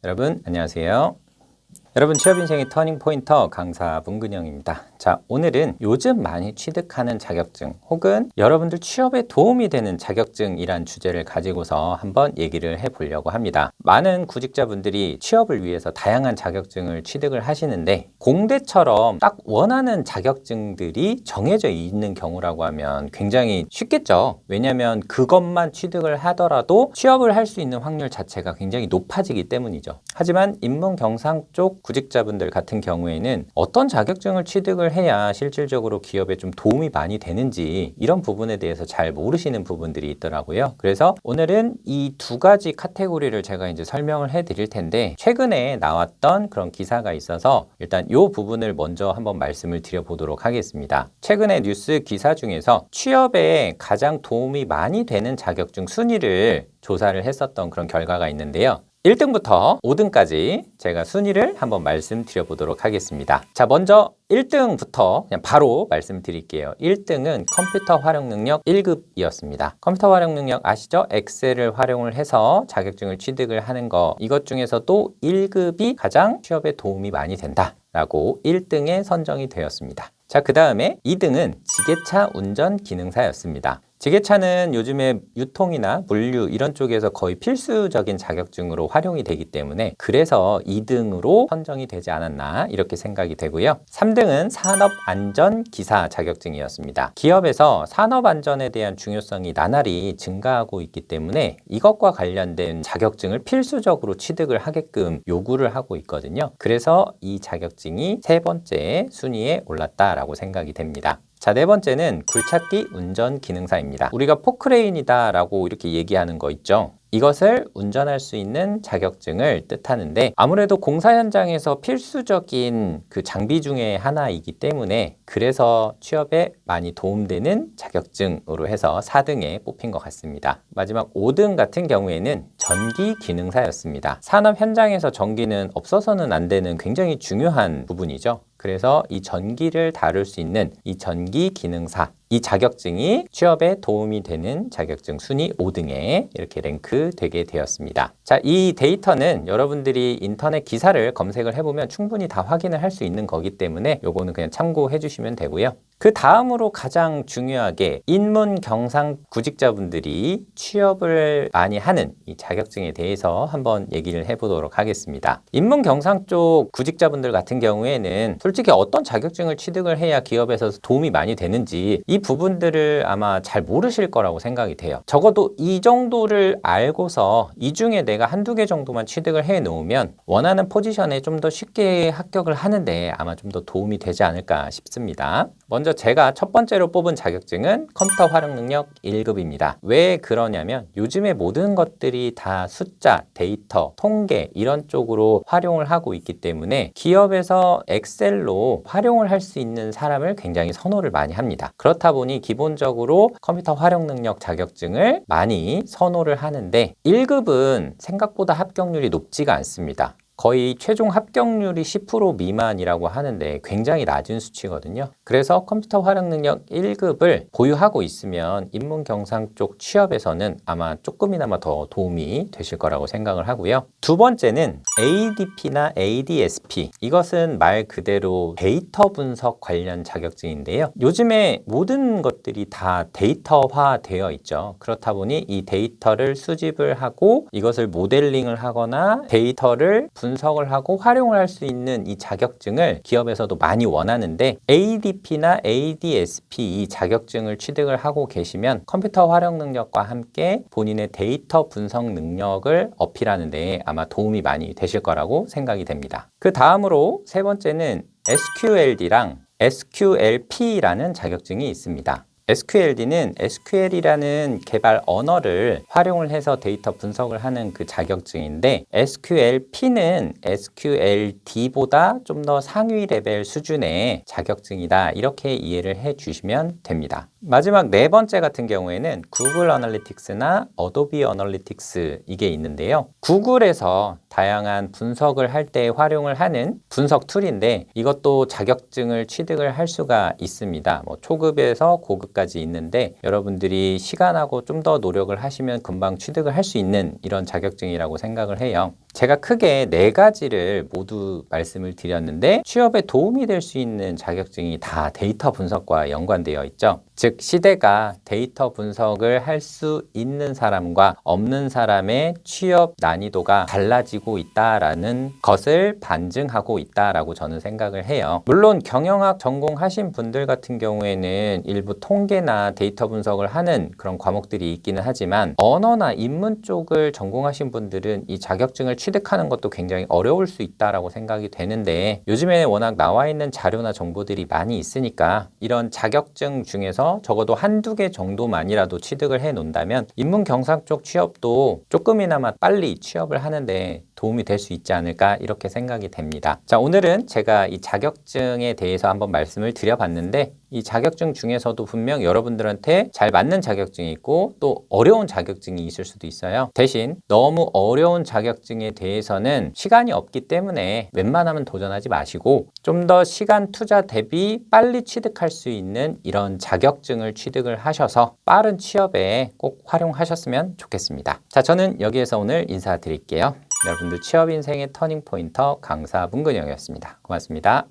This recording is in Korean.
여러분 안녕하세요. 여러분 취업인생의 터닝포인터 강사 문근영입니다. 자, 오늘은 요즘 많이 취득하는 자격증 혹은 여러분들 취업에 도움이 되는 자격증이란 주제를 가지고서 한번 얘기를 해보려고 합니다. 많은 구직자분들이 취업을 위해서 다양한 자격증을 취득을 하시는데 공대처럼 딱 원하는 자격증들이 정해져 있는 경우라고 하면 굉장히 쉽겠죠. 왜냐하면 그것만 취득을 하더라도 취업을 할 수 있는 확률 자체가 굉장히 높아지기 때문이죠. 하지만 인문경상 쪽 구직자분들 같은 경우에는 어떤 자격증을 취득을 해야 실질적으로 기업에 좀 도움이 많이 되는지 이런 부분에 대해서 잘 모르시는 부분들이 있더라고요. 그래서 오늘은 이 두 가지 카테고리를 제가 이제 설명을 해 드릴 텐데 최근에 나왔던 그런 기사가 있어서 일단 이 부분을 먼저 한번 말씀을 드려보도록 하겠습니다. 최근에 뉴스 기사 중에서 취업에 가장 도움이 많이 되는 자격증 순위를 조사를 했었던 그런 결과가 있는데요. 1등부터 5등까지 제가 순위를 한번 말씀드려보도록 하겠습니다. 자, 먼저 1등부터 그냥 바로 말씀드릴게요. 1등은 컴퓨터 활용 능력 1급이었습니다. 컴퓨터 활용 능력 아시죠? 엑셀을 활용을 해서 자격증을 취득을 하는 거, 이것 중에서도 1급이 가장 취업에 도움이 많이 된다라고 1등에 선정이 되었습니다. 자, 그 다음에 2등은 지게차 운전 기능사였습니다. 지게차는 요즘에 유통이나 물류 이런 쪽에서 거의 필수적인 자격증으로 활용이 되기 때문에 그래서 2등으로 선정이 되지 않았나 이렇게 생각이 되고요. 3등은 산업안전기사 자격증이었습니다. 기업에서 산업안전에 대한 중요성이 나날이 증가하고 있기 때문에 이것과 관련된 자격증을 필수적으로 취득을 하게끔 요구를 하고 있거든요. 그래서 이 자격증이 세 번째 순위에 올랐다라고 생각이 됩니다. 자, 네 번째는 굴착기 운전 기능사입니다. 우리가 포크레인이다 라고 이렇게 얘기하는 거 있죠. 이것을 운전할 수 있는 자격증을 뜻하는데 아무래도 공사 현장에서 필수적인 그 장비 중에 하나이기 때문에 그래서 취업에 많이 도움되는 자격증으로 해서 4등에 뽑힌 것 같습니다. 마지막 5등 같은 경우에는 전기 기능사였습니다. 산업 현장에서 전기는 없어서는 안 되는 굉장히 중요한 부분이죠. 그래서 이 전기를 다룰 수 있는 이 전기 기능사, 이 자격증이 취업에 도움이 되는 자격증 순위 5등에 이렇게 랭크되게 되었습니다. 자, 이 데이터는 여러분들이 인터넷 기사를 검색을 해보면 충분히 다 확인을 할 수 있는 거기 때문에 요거는 그냥 참고해 주시면 되고요. 그 다음으로 가장 중요하게 인문경상 구직자분들이 취업을 많이 하는 이 자격증에 대해서 한번 얘기를 해보도록 하겠습니다. 인문경상 쪽 구직자분들 같은 경우에는 솔직히 어떤 자격증을 취득을 해야 기업에서 도움이 많이 되는지 이 부분들을 아마 잘 모르실 거라고 생각이 돼요. 적어도 이 정도를 알고서 이 중에 내가 한두 개 정도만 취득을 해 놓으면 원하는 포지션에 좀 더 쉽게 합격을 하는데 아마 좀 더 도움이 되지 않을까 싶습니다. 먼저 제가 첫 번째로 뽑은 자격증은 컴퓨터 활용 능력 1급입니다. 왜 그러냐면 요즘에 모든 것들이 다 숫자, 데이터, 통계 이런 쪽으로 활용을 하고 있기 때문에 기업에서 엑셀로 활용을 할 수 있는 사람을 굉장히 선호를 많이 합니다. 그렇다 보니 기본적으로 컴퓨터 활용 능력 자격증을 많이 선호를 하는데 1급은 생각보다 합격률이 높지가 않습니다. 거의 최종 합격률이 10% 미만이라고 하는데 굉장히 낮은 수치거든요. 그래서 컴퓨터 활용 능력 1급을 보유하고 있으면 인문경상 쪽 취업에서는 아마 조금이나마 더 도움이 되실 거라고 생각을 하고요. 두 번째는 ADP나 ADSP. 이것은 말 그대로 데이터 분석 관련 자격증인데요. 요즘에 모든 것들이 다 데이터화 되어 있죠. 그렇다 보니 이 데이터를 수집을 하고 이것을 모델링을 하거나 데이터를 분석을 하고 활용을 할 수 있는 이 자격증을 기업에서도 많이 원하는데 ADP나 ADSP 이 자격증을 취득을 하고 계시면 컴퓨터 활용 능력과 함께 본인의 데이터 분석 능력을 어필하는 데 아마 도움이 많이 되실 거라고 생각이 됩니다. 그 다음으로 세 번째는 SQLD랑 SQLP라는 자격증이 있습니다. SQLD는 SQL이라는 개발 언어를 활용을 해서 데이터 분석을 하는 그 자격증인데 SQLP는 SQLD보다 좀 더 상위 레벨 수준의 자격증이다. 이렇게 이해를 해 주시면 됩니다. 마지막 네 번째 같은 경우에는 구글 어널리틱스나 어도비 어널리틱스 이게 있는데요. 구글에서 다양한 분석을 할 때 활용을 하는 분석 툴인데 이것도 자격증을 취득을 할 수가 있습니다. 초급에서 고급까지 있는데 여러분들이 시간하고 좀 더 노력을 하시면 금방 취득을 할 수 있는 이런 자격증이라고 생각을 해요. 제가 크게 4가지를 모두 말씀을 드렸는데 취업에 도움이 될 수 있는 자격증이 다 데이터 분석과 연관되어 있죠. 즉 시대가 데이터 분석을 할 수 있는 사람과 없는 사람의 취업 난이도가 달라지고 있다라는 것을 반증하고 있다라고 저는 생각을 해요. 물론 경영학 전공하신 분들 같은 경우에는 일부 통계나 데이터 분석을 하는 그런 과목들이 있기는 하지만 언어나 인문 쪽을 전공하신 분들은 이 자격증을 취득하는 것도 굉장히 어려울 수 있다라고 생각이 되는데 요즘에 워낙 나와 있는 자료나 정보들이 많이 있으니까 이런 자격증 중에서 적어도 한두 개 정도만이라도 취득을 해 놓는다면 인문 경상 쪽 취업도 조금이나마 빨리 취업을 하는데 도움이 될 수 있지 않을까 이렇게 생각이 됩니다. 자, 오늘은 제가 이 자격증에 대해서 한번 말씀을 드려봤는데 이 자격증 중에서도 분명 여러분들한테 잘 맞는 자격증이 있고 또 어려운 자격증이 있을 수도 있어요. 대신 너무 어려운 자격증에 대해서는 시간이 없기 때문에 웬만하면 도전하지 마시고 좀 더 시간 투자 대비 빨리 취득할 수 있는 이런 자격증을 취득을 하셔서 빠른 취업에 꼭 활용하셨으면 좋겠습니다. 자, 저는 여기에서 오늘 인사드릴게요. 여러분들 취업 인생의 터닝 포인터 강사 문근영이었습니다. 고맙습니다.